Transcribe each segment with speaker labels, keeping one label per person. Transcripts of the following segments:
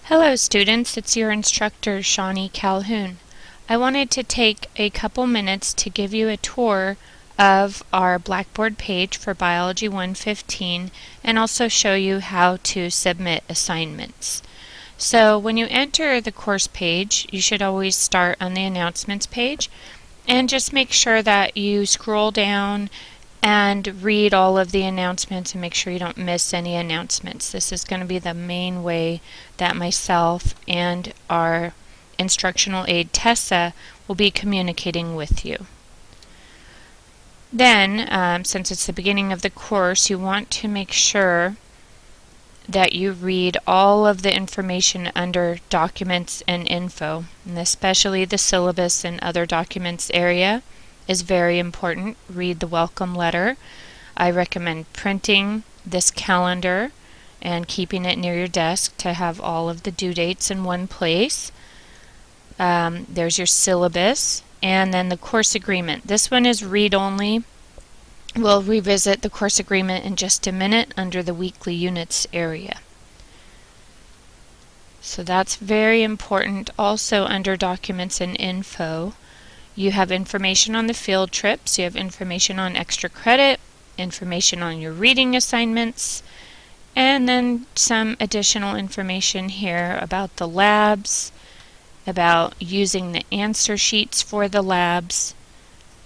Speaker 1: Hello students, it's your instructor Shawnee Calhoun. I wanted to take a couple minutes to give you a tour of our Blackboard page for Biology 115 and also show you how to submit assignments. So when you enter the course page, you should always start on the announcements page and just make sure that you scroll down and read all of the announcements and make sure you don't miss any announcements. This is going to be the main way that myself and our instructional aide Tessa will be communicating with you. Then, since it's the beginning of the course, you want to make sure that you read all of the information under Documents and Info, and especially the syllabus and other documents area is very important. Read the welcome letter. I recommend printing this calendar and keeping it near your desk to have all of the due dates in one place. There's your syllabus, and then the course agreement. This one is read-only. We'll revisit the course agreement in just a minute under the weekly units area. So that's very important. Also under Documents and Info, you have information on the field trips, you have information on extra credit, information on your reading assignments, and then some additional information here about the labs, about using the answer sheets for the labs,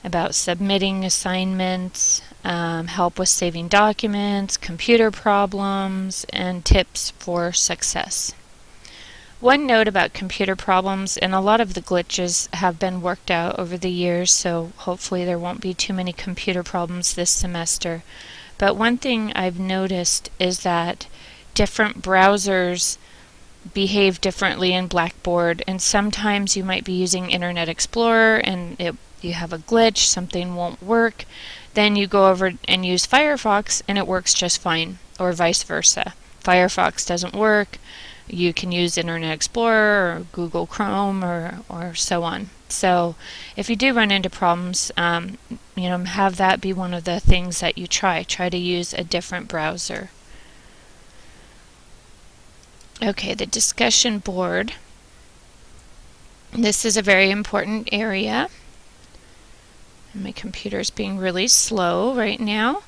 Speaker 1: about submitting assignments, help with saving documents, computer problems, and tips for success. One note about computer problems, and a lot of the glitches have been worked out over the years, so hopefully there won't be too many computer problems this semester. But one thing I've noticed is that different browsers behave differently in Blackboard, and sometimes you might be using Internet Explorer and you have a glitch, something won't work. Then you go over and use Firefox and it works just fine, or vice versa. Firefox doesn't work. You can use Internet Explorer or Google Chrome or so on. So if you do run into problems, have that be one of the things that you try. Try to use a different browser. Okay, the discussion board. This is a very important area. My computer's being really slow right now.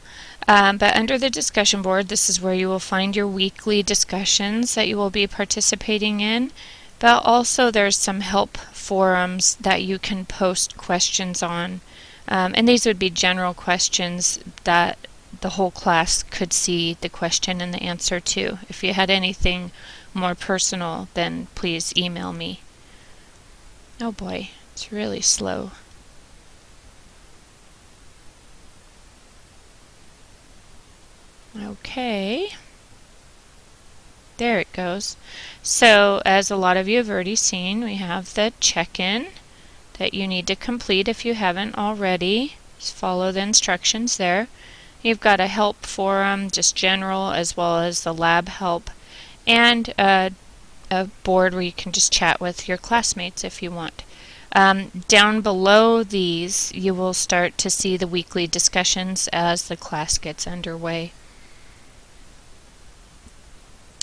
Speaker 1: But under the discussion board, this is where you will find your weekly discussions that you will be participating in. But also there's some help forums that you can post questions on. And these would be general questions that the whole class could see the question and the answer to. If you had anything more personal, then please email me. Oh boy, it's really slow. Okay, there it goes. So as a lot of you have already seen, we have the check-in that you need to complete if you haven't already. Just follow the instructions there. You've got a help forum, just general, as well as the lab help, and a board where you can just chat with your classmates if you want. Down below these, you will start to see the weekly discussions as the class gets underway.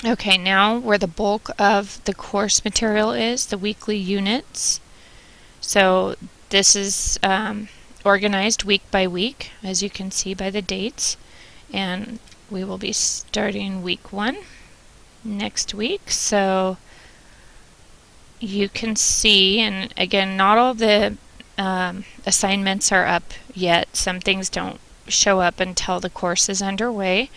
Speaker 1: Okay, now where the bulk of the course material is, the weekly units. So this is organized week by week, as you can see by the dates. And we will be starting week 1 next week. So you can see, and again, not all the assignments are up yet. Some things don't show up until the course is underway.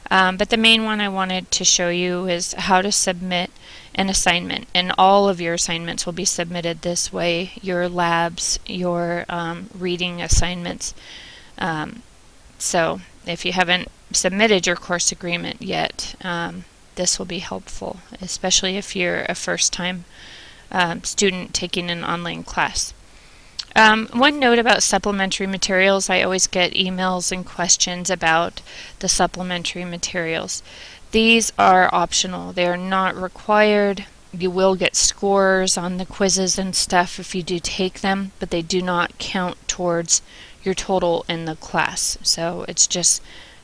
Speaker 1: But the main one I wanted to show you is how to submit an assignment. And all of your assignments will be submitted this way. Your labs, your reading assignments. So if you haven't submitted your course agreement yet, this will be helpful, especially if you're a first-time student taking an online class. One note about supplementary materials, I always get emails and questions about the supplementary materials. These are optional. They are not required. You will get scores on the quizzes and stuff if you do take them, but they do not count towards your total in the class. So it's just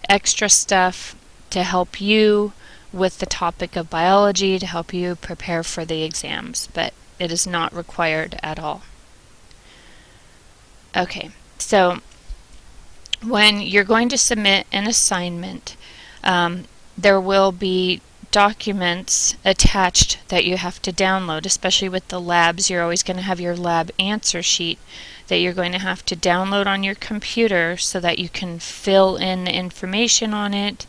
Speaker 1: extra stuff to help you with the topic of biology to help you prepare for the exams, but it is not required at all. Okay, so when you're going to submit an assignment, there will be documents attached that you have to download, especially with the labs. You're always going to have your lab answer sheet that you're going to have to download on your computer so that you can fill in the information on it,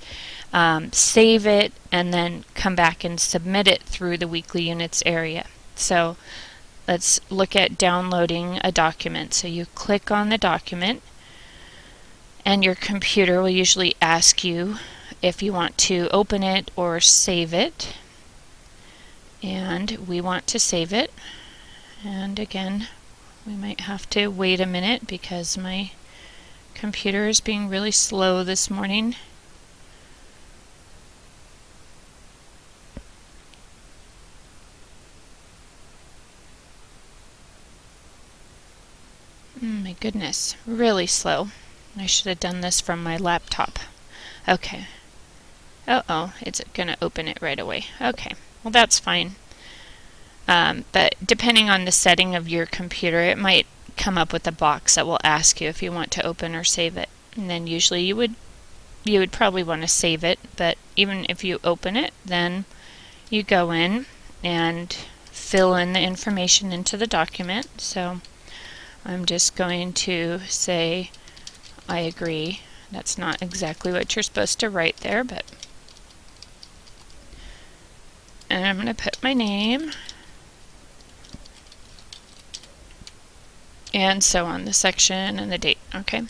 Speaker 1: save it, and then come back and submit it through the weekly units area. So let's look at downloading a document. So you click on the document, and your computer will usually ask you if you want to open it or save it. And we want to save it. And again, we might have to wait a minute because my computer is being really slow this morning. My goodness, really slow. I should have done this from my laptop. Okay. Uh-oh, it's going to open it right away. Okay, well that's fine. But depending on the setting of your computer, it might come up with a box that will ask you if you want to open or save it. And then usually you would probably want to save it, but even if you open it, then you go in and fill in the information into the document. So I'm just going to say I agree. That's not exactly what you're supposed to write there, but and I'm going to put my name and so on, the section and the date. Okay.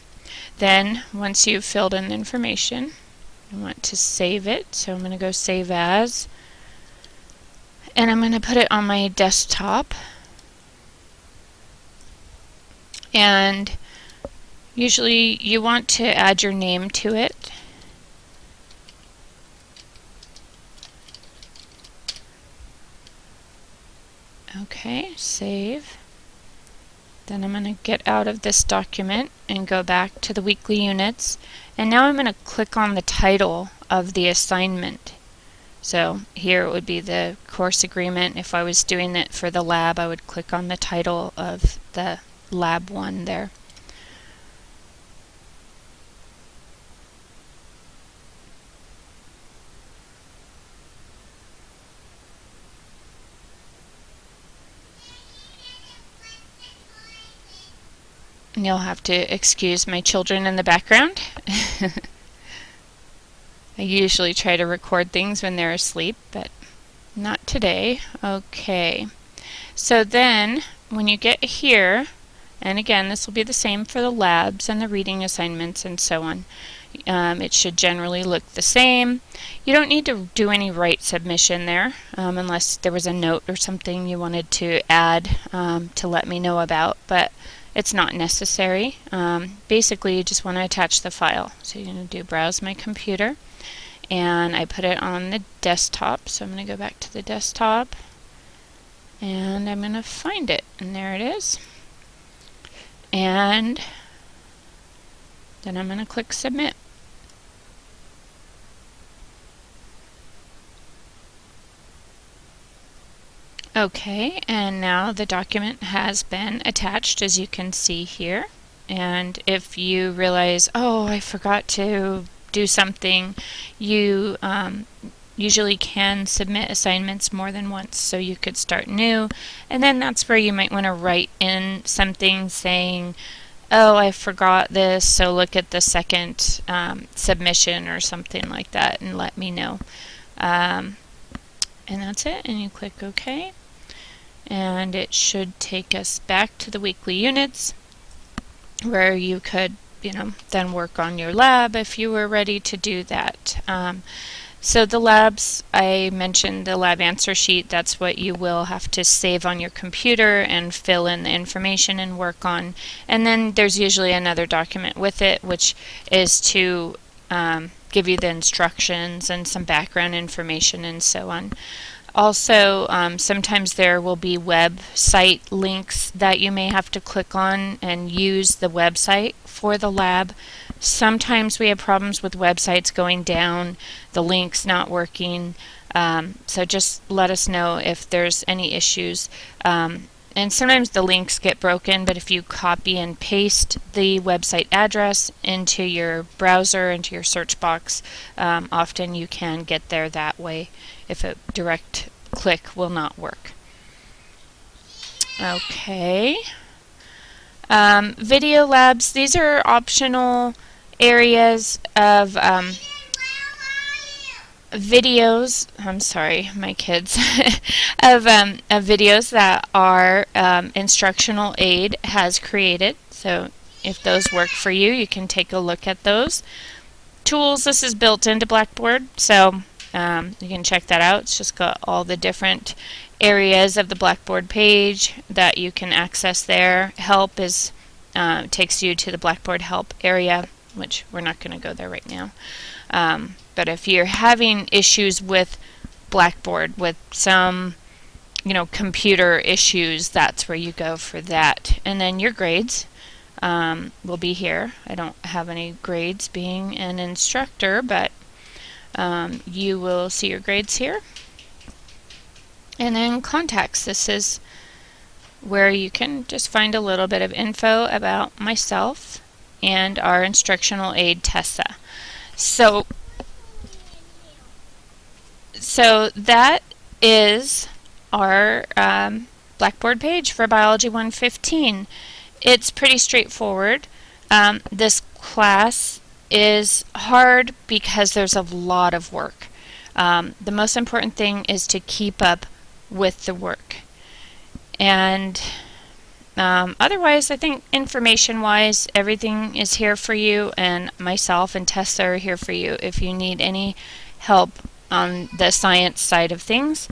Speaker 1: Then once you've filled in the information, I want to save it. So I'm going to go save as, and I'm going to put it on my desktop. And usually you want to add your name to it. Okay, save. Then I'm going to get out of this document and go back to the weekly units. And now I'm going to click on the title of the assignment. So here it would be the course agreement. If I was doing it for the lab, I would click on the title of the lab 1 there. And you'll have to excuse my children in the background. I usually try to record things when they're asleep, but not today. Okay. So then, when you get here, and again, this will be the same for the labs and the reading assignments and so on. It should generally look the same. You don't need to do any right submission there, unless there was a note or something you wanted to add to let me know about, but it's not necessary. Basically, you just want to attach the file. So you're going to do Browse My Computer, and I put it on the desktop. So I'm going to go back to the desktop, and I'm going to find it, and there it is. And then I'm going to click Submit. Okay, and now the document has been attached, as you can see here. And if you realize, oh, I forgot to do something, you usually can submit assignments more than once, so you could start new. And then that's where you might want to write in something saying, oh, I forgot this, so look at the second submission or something like that and let me know. And that's it, and you click OK. And it should take us back to the weekly units where you could, then work on your lab if you were ready to do that. So the labs, I mentioned the lab answer sheet. That's what you will have to save on your computer and fill in the information and work on. And then there's usually another document with it, which is to give you the instructions and some background information and so on. Also, sometimes there will be website links that you may have to click on and use the website for the lab. Sometimes we have problems with websites going down, the links not working, so just let us know if there's any issues. And sometimes the links get broken, but if you copy and paste the website address into your browser, into your search box, often you can get there that way if a direct click will not work. Okay. Video labs, these are optional areas of videos, I'm sorry, my kids, of videos that our instructional aid has created. So if those work for you, you can take a look at those. Tools, this is built into Blackboard, so you can check that out. It's just got all the different areas of the Blackboard page that you can access there. Help is takes you to the Blackboard help area, which we're not going to go there right now. But if you're having issues with Blackboard, with some computer issues, that's where you go for that. And then your grades will be here. I don't have any grades being an instructor, but you will see your grades here. And then contacts. This is where you can just find a little bit of info about myself and our instructional aide, Tessa. So that is our Blackboard page for Biology 115. It's pretty straightforward. This class is hard because there's a lot of work. The most important thing is to keep up with the work. And otherwise, I think information-wise, everything is here for you, and myself and Tessa are here for you if you need any help on the science side of things.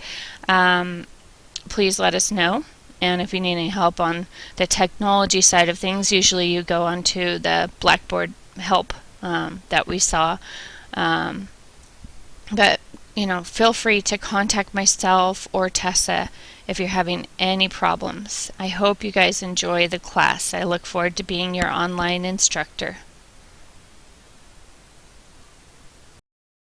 Speaker 1: Please let us know. And if you need any help on the technology side of things, usually you go onto the Blackboard help that we saw. But feel free to contact myself or Tessa if you're having any problems. I hope you guys enjoy the class. I look forward to being your online instructor.